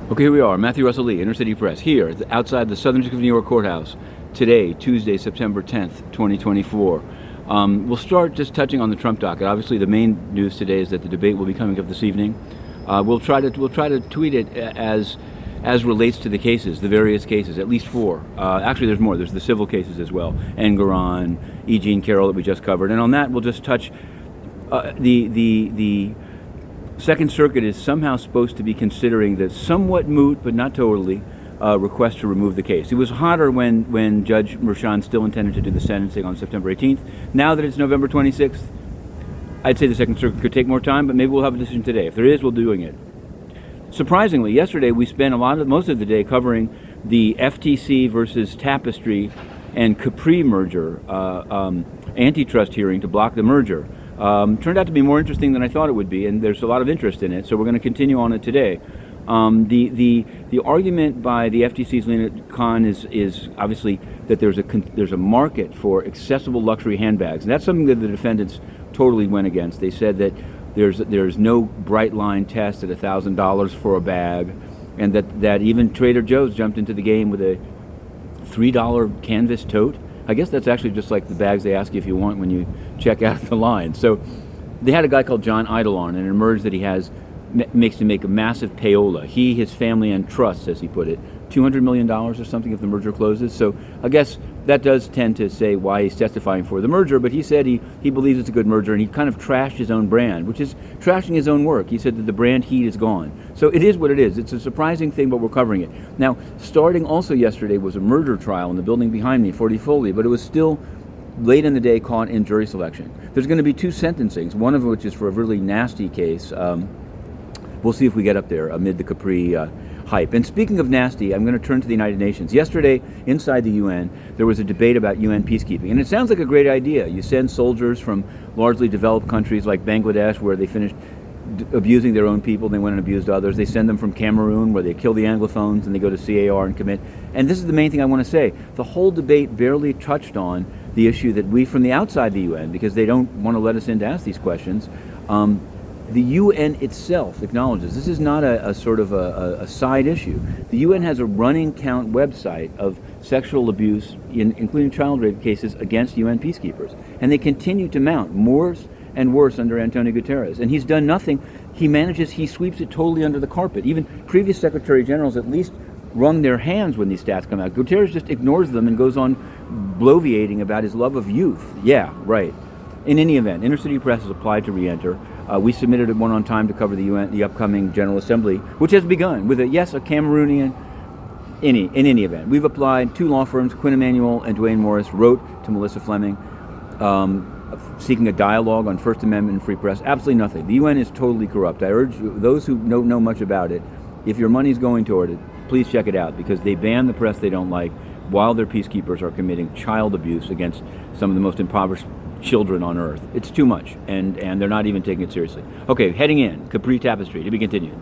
Okay, here we are, Matthew Russell Lee, Inner City Press, here outside the Southern District of New York Courthouse, today, Tuesday, September 10th, 2024. We'll start just touching on the Trump docket. Obviously, the main news today is that the debate will be coming up this evening. We'll try to tweet it as relates to the cases, the various cases, at least four. Actually, there's more. There's the civil cases as well, Engoron, E. Jean Carroll that we just covered, and on that we'll just touch the Second Circuit is somehow supposed to be considering the somewhat moot, but not totally, request to remove the case. It was hotter when Judge Merchan still intended to do the sentencing on September 18th. Now that it's November 26th, I'd say the Second Circuit could take more time, but maybe we'll have a decision today. If there is, we'll be doing it. Surprisingly, yesterday we spent most of the day covering the FTC versus Tapestry and Capri merger, antitrust hearing to block the merger. Turned out to be more interesting than I thought it would be, and there's a lot of interest in it, so we're going to continue on it today. The argument by the FTC's Lena Khan is obviously that there's a market for accessible luxury handbags, and that's something that the defendants totally went against. They said that there's no bright line test at $1,000 for a bag, and that even Trader Joe's jumped into the game with a $3 canvas tote. I guess that's actually just like the bags they ask you if you want when you check out the line. So they had a guy called John Idle on, and it emerged that he makes to make a massive payola. He, his family, and trusts, as he put it, $200 million or something if the merger closes. So I guess that does tend to say why he's testifying for the merger, but he said he believes it's a good merger, and he kind of trashed his own brand, which is trashing his own work. He said that the brand heat is gone. So it is what it is. It's a surprising thing, but we're covering it. Now, starting also yesterday was a murder trial in the building behind me, 40 Foley, but it was still late in the day caught in jury selection. There's going to be two sentencings, one of which is for a really nasty case. We'll see if we get up there amid the Capri hype. And speaking of nasty, I'm going to turn to the United Nations. Yesterday, inside the UN, there was a debate about UN peacekeeping. And it sounds like a great idea. You send soldiers from largely developed countries like Bangladesh, where they finished abusing their own people, they went and abused others. They send them from Cameroon, where they kill the Anglophones, and they go to CAR and commit. And this is the main thing I want to say. The whole debate barely touched on the issue that we from the outside the UN, because they don't want to let us in to ask these questions, the UN itself acknowledges this is not a sort of a side issue. The UN has a running count website of sexual abuse, including child rape cases, against UN peacekeepers. And they continue to mount worse and worse under Antonio Guterres. And he's done nothing. He sweeps it totally under the carpet. Even previous Secretary Generals at least wrung their hands when these stats come out. Guterres just ignores them and goes on bloviating about his love of youth. Yeah, right. In any event, Inner City Press has applied to re-enter. We submitted one on time to cover the upcoming General Assembly, which has begun with a Cameroonian. In any event, we've applied. Two law firms, Quinn Emanuel and Duane Morris, wrote to Melissa Fleming, seeking a dialogue on First Amendment and free press. Absolutely nothing. The UN is totally corrupt. I urge those who don't know much about it, if your money's going toward it, please check it out, because they ban the press they don't like while their peacekeepers are committing child abuse against some of the most impoverished children on earth. It's too much, and they're not even taking it seriously. Okay, heading in, Capri Tapestry, to be continued.